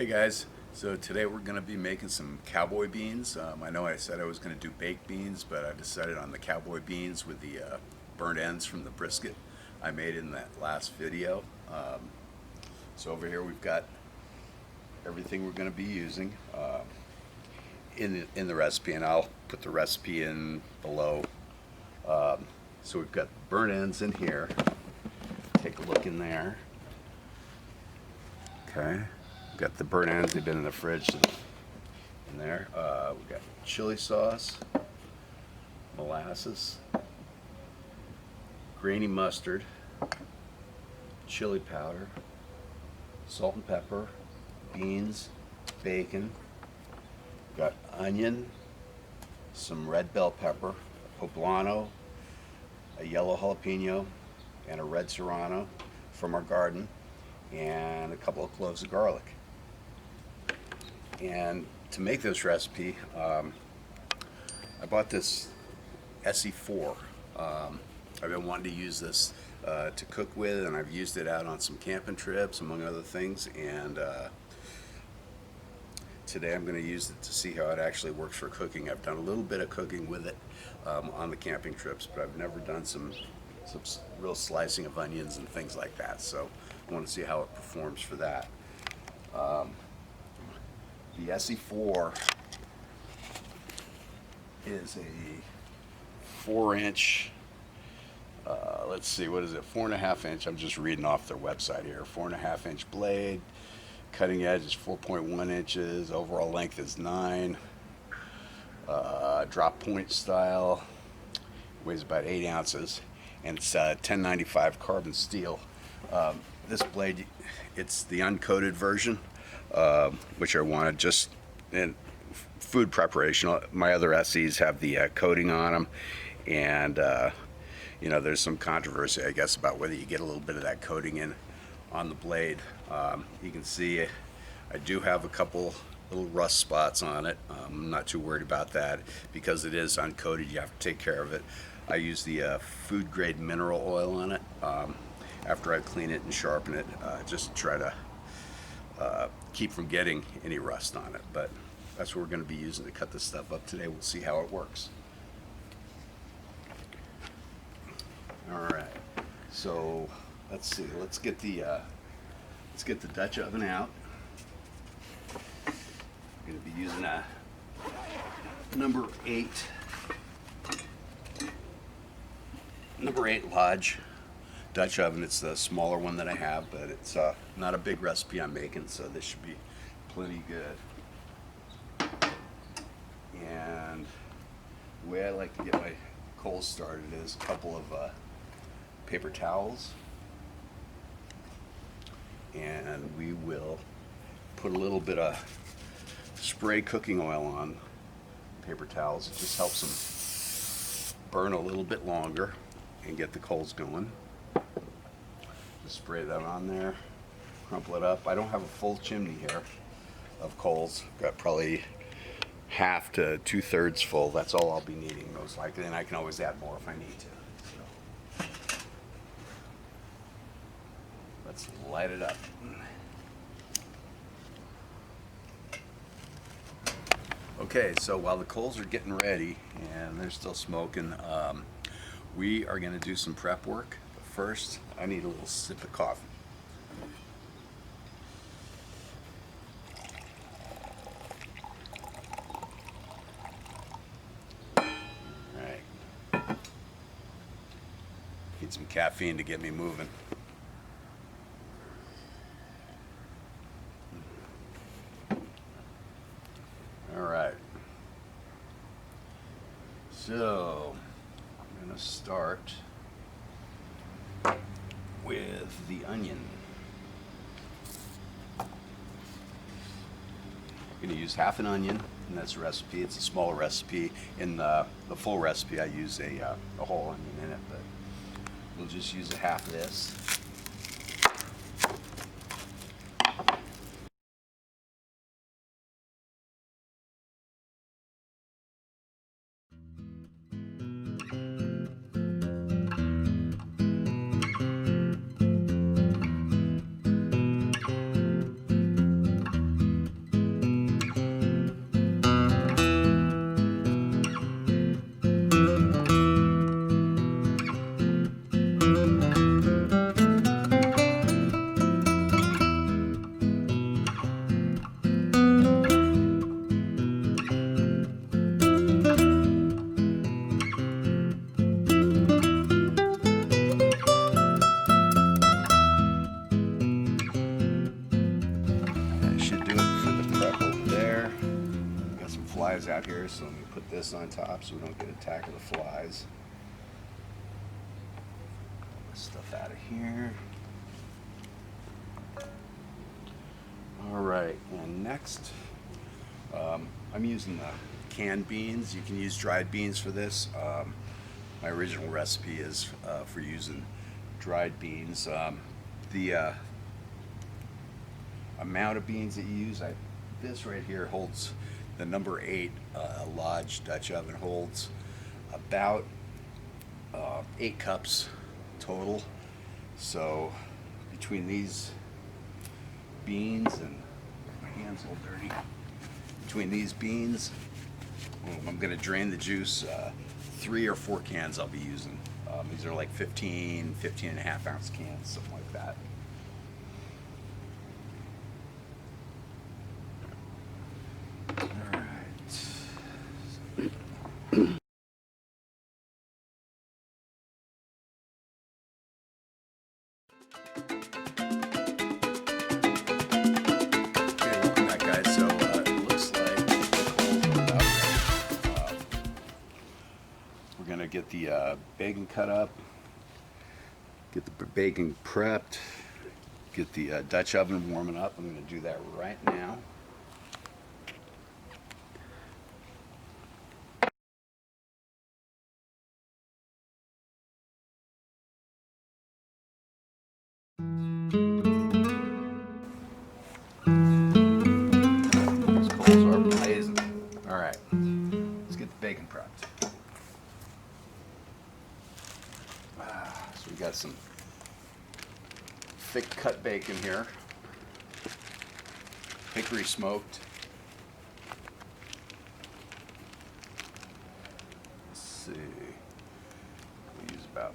Hey guys, so today we're going to be making some cowboy beans. I know I said I was going to do baked beans, but I decided on the cowboy beans with the burnt ends from the brisket I made in that last video. So over here we've got everything we're going to be using in the recipe, and I'll put the recipe in below. So we've got burnt ends in here. Take a look in there. Okay. Got the burnt ends, they've been in the fridge in there. We've got chili sauce, molasses, grainy mustard, chili powder, salt and pepper, beans, bacon. We've got onion, some red bell pepper, poblano, a yellow jalapeno, and a red serrano from our garden, and a couple of cloves of garlic. And to make this recipe, I bought this ESEE 4. I've been wanting to use this to cook with, and I've used it out on some camping trips, among other things. And today I'm going to use it to see how it actually works for cooking. I've done a little bit of cooking with it on the camping trips, but I've never done some real slicing of onions and things like that. So I want to see how it performs for that. The ESEE 4 is a 4-inch, let's see, what is it, 4.5-inch, I'm just reading off their website here, 4.5-inch blade, cutting edge is 4.1 inches, overall length is 9, drop point style, weighs about 8 ounces, and it's 1095 carbon steel. This blade, it's the uncoated version, which I wanted just in food preparation. My other ESEEs have the coating on them, and you know, there's some controversy, I guess, about whether you get a little bit of that coating in on the blade. You can see I do have a couple little rust spots on it. I'm not too worried about that because it is uncoated. You have to take care of it. I use the food grade mineral oil on it after I clean it and sharpen it, just to try to keep from getting any rust on it. But that's what we're going to be using to cut this stuff up today. We'll see how it works. All right, so let's see. Let's get the Dutch oven out. I'm going to be using a number 8 Lodge Dutch oven. It's the smaller one that I have, but it's not a big recipe I'm making, so this should be plenty good. And the way I like to get my coals started is a couple of paper towels, and we will put a little bit of spray cooking oil on paper towels. It just helps them burn a little bit longer and get the coals going. Just spray that on there, crumple it up. I don't have a full chimney here of coals. I've got probably half to 2/3 full. That's all I'll be needing most likely, and I can always add more if I need to. So let's light it up. Okay, so while the coals are getting ready and they're still smoking, we are going to do some prep work. But first, I need a little sip of coffee. All right. Need some caffeine to get me moving. All right. So I'm going to start with the onion. I'm going to use half an onion, and that's the recipe. It's a smaller recipe. In the full recipe, I use a whole onion in it, but we'll just use a half of this. should do it for the prep over there. Got some flies out here, so let me put this on top so we don't get attacked with the flies. Pull this stuff out of here. All right, and next, I'm using the canned beans. You can use dried beans for this. My original recipe is for using dried beans. The amount of beans that you use, this right here holds, the number 8 Lodge Dutch oven holds about 8 cups total. So between these beans, and my hands all dirty, between these beans, I'm going to drain the juice. 3 or 4 cans I'll be using. These are like 15 and a half ounce cans, something like that. Get the bacon cut up, get the bacon prepped, get the Dutch oven warming up. I'm going to do that right now. Those coals are blazing. All right, let's get the bacon prepped. So we got some thick cut bacon here, hickory smoked. Let's see, we'll use about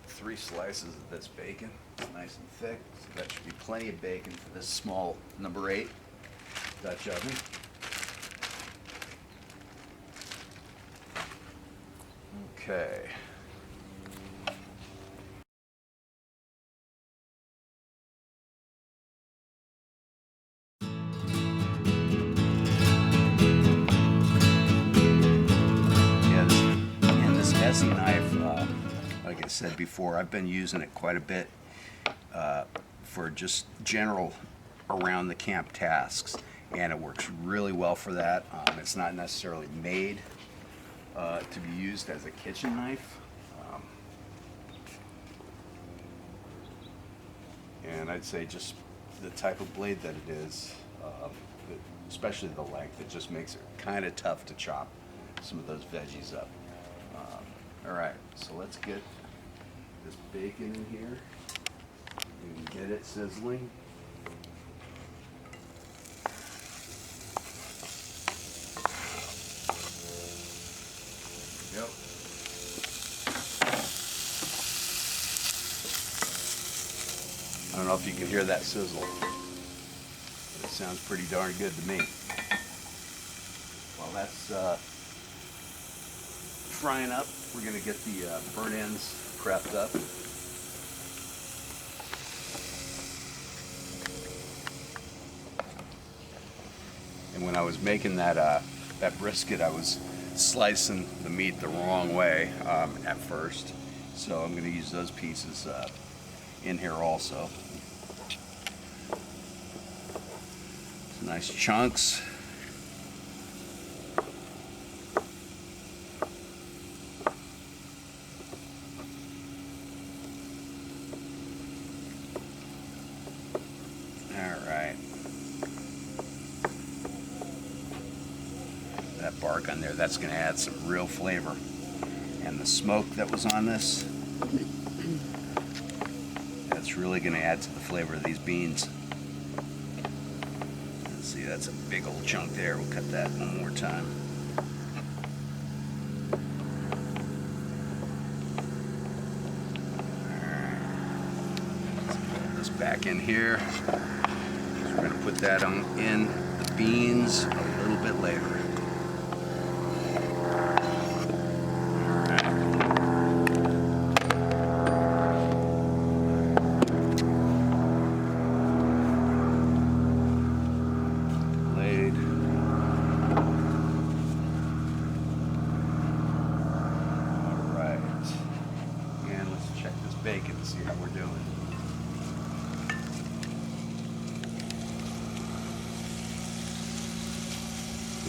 3 slices of this bacon, nice and thick. So that should be plenty of bacon for this small number 8 Dutch oven. Okay. ESEE knife, like I said before, I've been using it quite a bit for just general around the camp tasks, and it works really well for that. It's not necessarily made to be used as a kitchen knife, and I'd say just the type of blade that it is, especially the length, it just makes it kind of tough to chop some of those veggies up. All right, so let's get this bacon in here and get it sizzling. Yep. I don't know if you can hear that sizzle, but it sounds pretty darn good to me. While that's frying up, we're going to get the burnt ends prepped up. And when I was making that brisket, I was slicing the meat the wrong way at first, so I'm going to use those pieces in here also. Some nice chunks. That bark on there, that's going to add some real flavor. And the smoke that was on this, that's really going to add to the flavor of these beans. Let's see, that's a big old chunk there. We'll cut that one more time. Alright, let's put this back in here. We're going to put that on in the beans a little bit later.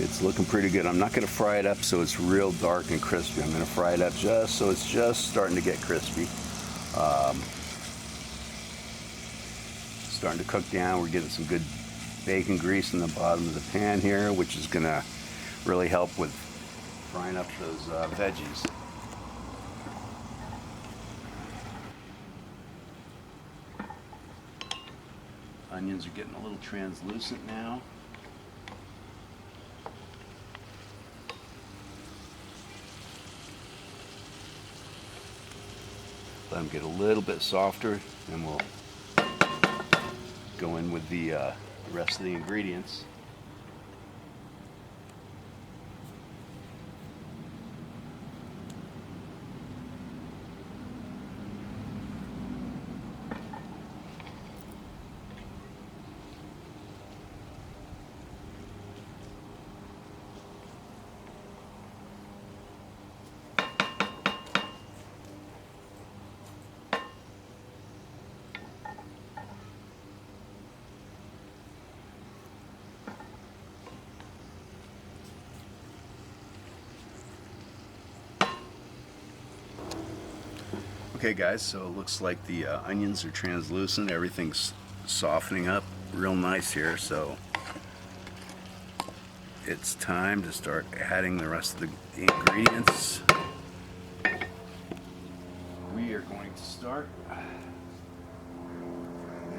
It's looking pretty good. I'm not going to fry it up so it's real dark and crispy. I'm going to fry it up just so it's just starting to get crispy. Starting to cook down. We're getting some good bacon grease in the bottom of the pan here, which is going to really help with frying up those veggies. Onions are getting a little translucent now. Let them get a little bit softer, and we'll go in with the rest of the ingredients. Okay guys, so it looks like the onions are translucent. Everything's softening up real nice here, so it's time to start adding the rest of the ingredients. We are going to start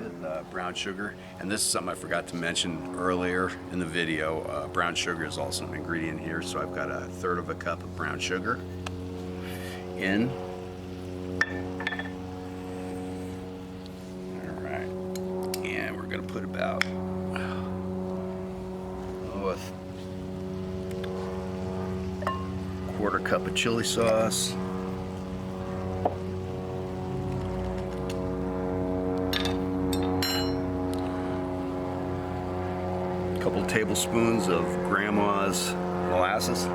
with brown sugar, and this is something I forgot to mention earlier in the video. Brown sugar is also an ingredient here, so I've got 1/3 of a cup of brown sugar in. Alright, and we're going to put about a 1/4 cup of chili sauce. A couple tablespoons of Grandma's molasses.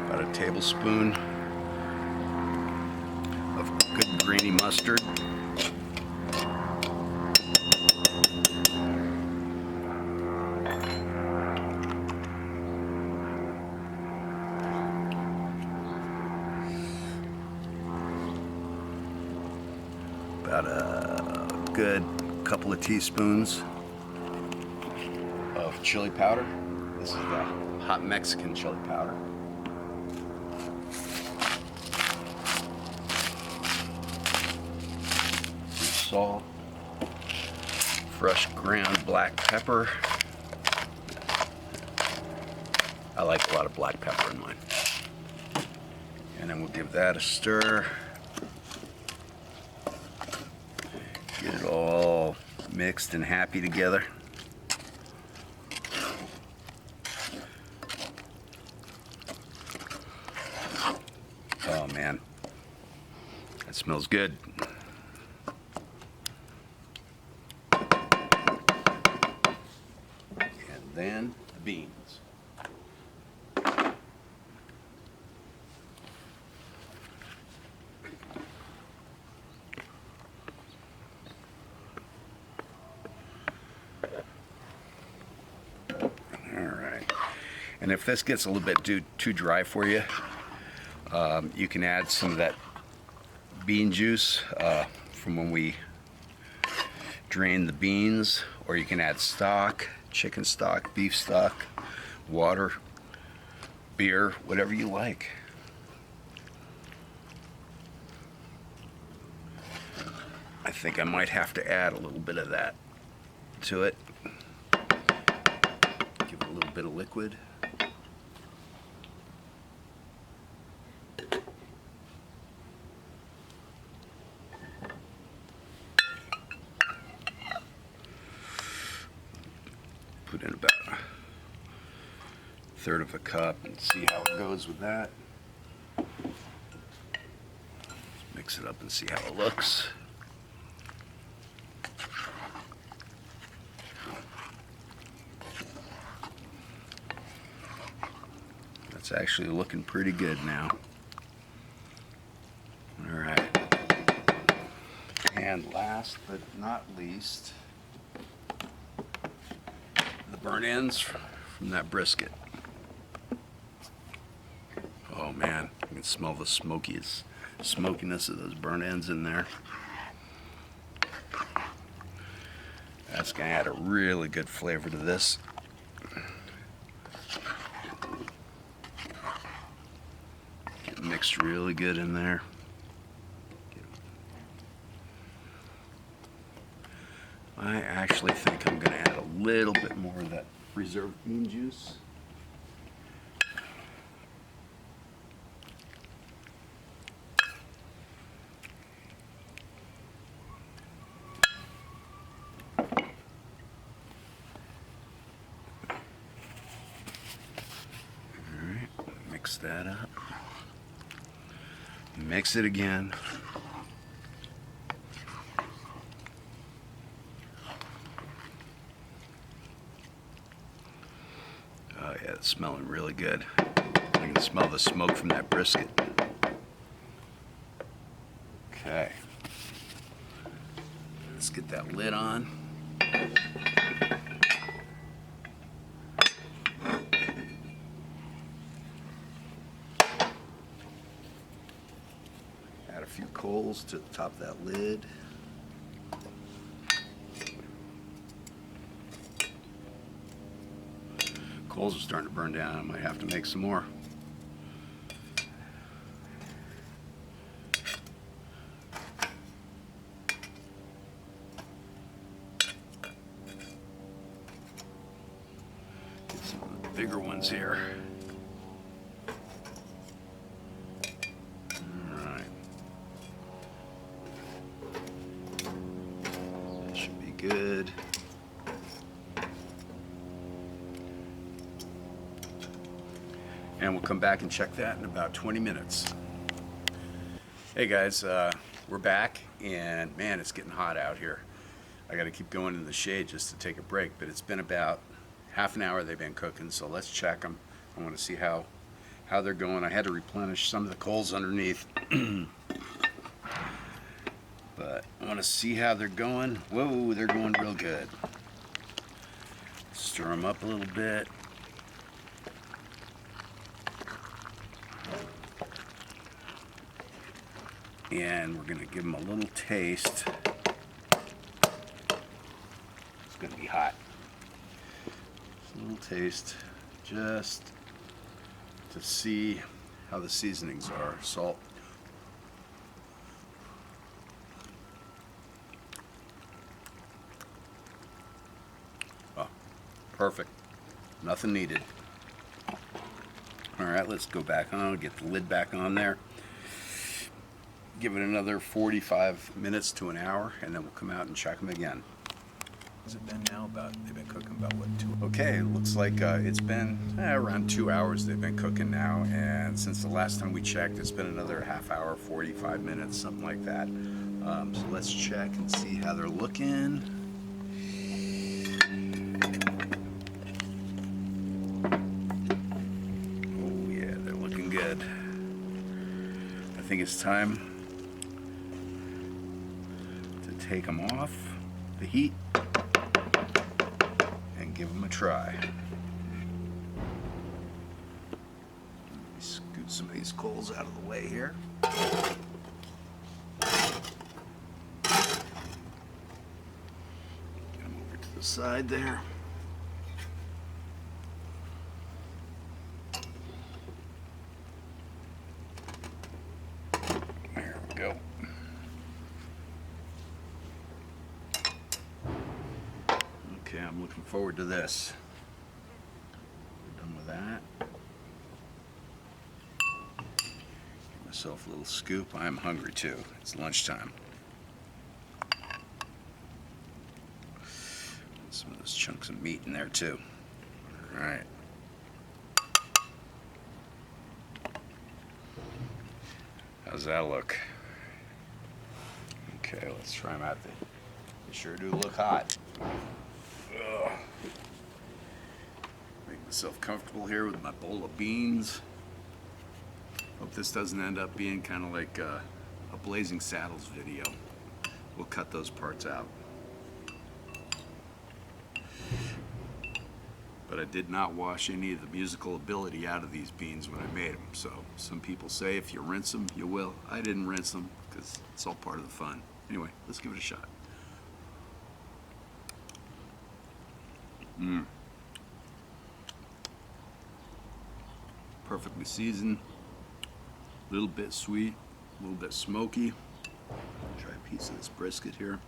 About a tablespoon of good grainy mustard. About a good couple of teaspoons of chili powder. This is the hot Mexican chili powder. Some salt, fresh ground black pepper. I like a lot of black pepper in mine. And then we'll give that a stir. Get it all mixed and happy together. Oh man, that smells good. And then the beans. And if this gets a little bit too dry for you, you can add some of that bean juice from when we drained the beans, or you can add stock, chicken stock, beef stock, water, beer, whatever you like. I think I might have to add a little bit of that to it. Give it a little bit of liquid. Put in about 1/3 of a cup and see how it goes with that. Mix it up and see how it looks. That's actually looking pretty good now. All right. And last but not least, the burnt ends from that brisket. Oh man, you can smell the smokiness of those burnt ends in there. That's gonna add a really good flavor to this. Get mixed really good in there. I actually think I'm gonna add a little bit more of that reserved bean juice. Mix that up. Mix it again. Oh yeah, it's smelling really good. I can smell the smoke from that brisket. Okay. Let's get that lid on. Add a few coals to the top of that lid. Coals are starting to burn down. I might have to make some more. Get some of the bigger ones here. Good. And we'll come back and check that in about 20 minutes. Hey guys, we're back, and man, it's getting hot out here. I got to keep going in the shade just to take a break, but it's been about half an hour they've been cooking, so let's check them. I want to see how they're going. I had to replenish some of the coals underneath. But I want to see how they're going. Whoa, they're going real good. Stir them up a little bit. And we're going to give them a little taste. It's going to be hot. Just a little taste, just to see how the seasonings are. Salt. Perfect. Nothing needed. All right, let's go back on, get the lid back on there. Give it another 45 minutes to an hour, and then we'll come out and check them again. Has it been now they've been cooking about what, 2? Okay, it looks like it's been around 2 hours they've been cooking now, and since the last time we checked, it's been another half hour, 45 minutes, something like that. So let's check and see how they're looking. Good. I think it's time to take them off the heat and give them a try. Scoot some of these coals out of the way here. Get them over to the side there. Okay, I'm looking forward to this. We're done with that. Give myself a little scoop. I'm hungry too. It's lunchtime. Some of those chunks of meat in there too. All right. How's that look? Okay, let's try them out. They sure do look hot. Ugh. Make myself comfortable here with my bowl of beans. Hope this doesn't end up being kind of like a Blazing Saddles video. we'll cut those parts out. But I did not wash any of the musical ability out of these beans when I made them. So some people say if you rinse them, you will. I didn't rinse them because it's all part of the fun. Anyway, let's give it a shot. Perfectly seasoned, a little bit sweet, a little bit smoky. Try a piece of this brisket here.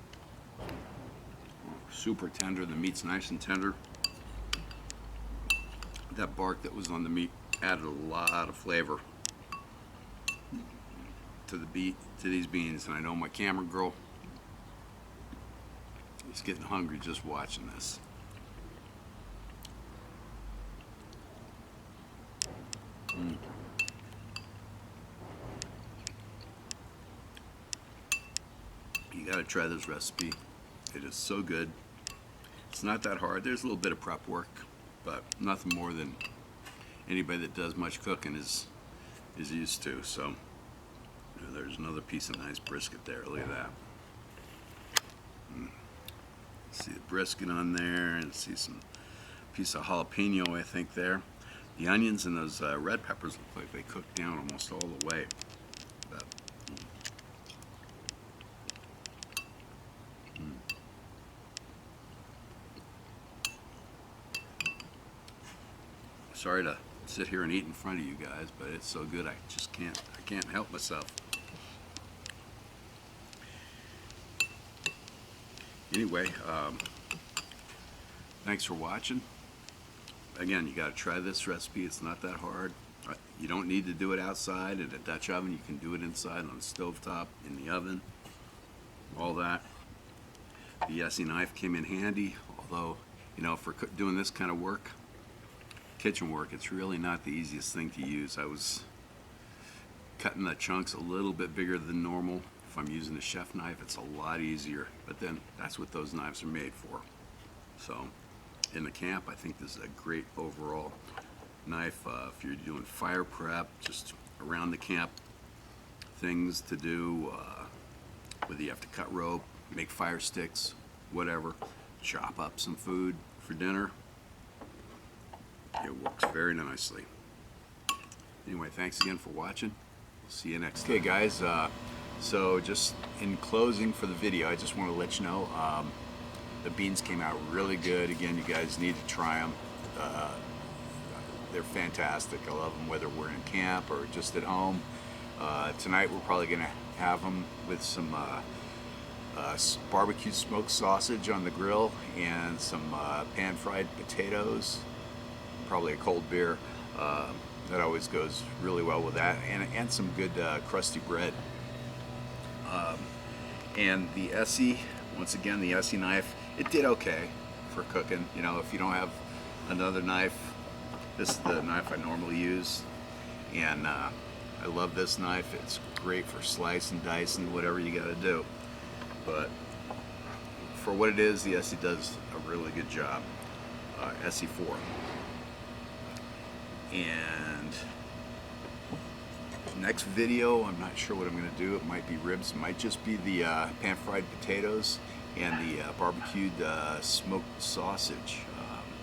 Super tender, the meat's nice and tender. That bark that was on the meat added a lot of flavor to these beans, and I know my camera girl is getting hungry just watching this. You gotta try this recipe. It is so good. It's not that hard. There's a little bit of prep work, but nothing more than anybody that does much cooking is used to. So there's another piece of nice brisket there. Look at that. See the brisket on there, and see some piece of jalapeno, I think, there. The onions and those red peppers look like they cooked down almost all the way. But, sorry to sit here and eat in front of you guys, but it's so good I can't help myself. Anyway, thanks for watching. Again, you got to try this recipe. It's not that hard. You don't need to do it outside in a Dutch oven. You can do it inside on a stovetop, in the oven, all that. The ESEE knife came in handy, although, you know, for doing this kind of work, kitchen work, it's really not the easiest thing to use. I was cutting the chunks a little bit bigger than normal. If I'm using a chef knife, it's a lot easier, but then that's what those knives are made for. So in the camp, I think this is a great overall knife. If you're doing fire prep, just around the camp, things to do, whether you have to cut rope, make fire sticks, whatever, chop up some food for dinner, it works very nicely. Anyway, thanks again for watching. We'll see you next time. Okay guys, so just in closing for the video, I just want to let you know, the beans came out really good. Again, you guys need to try them. They're fantastic. I love them whether we're in camp or just at home. Tonight we're probably going to have them with some barbecue smoked sausage on the grill and some pan-fried potatoes, probably a cold beer. That always goes really well with that, and some good crusty bread. And the ESEE, once again, the ESEE knife, it did okay for cooking. You know, if you don't have another knife, this is the knife I normally use, and I love this knife. It's great for slicing, dicing, whatever you got to do. But for what it is, the ESEE does a really good job. ESEE 4. And next video, I'm not sure what I'm going to do. It might be ribs, it might just be the pan-fried potatoes and the barbecued smoked sausage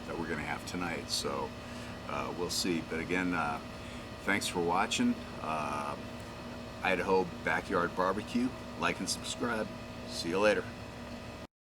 that we're going to have tonight. So we'll see. But again, thanks for watching. Idaho Backyard Barbecue. Like and subscribe. See you later.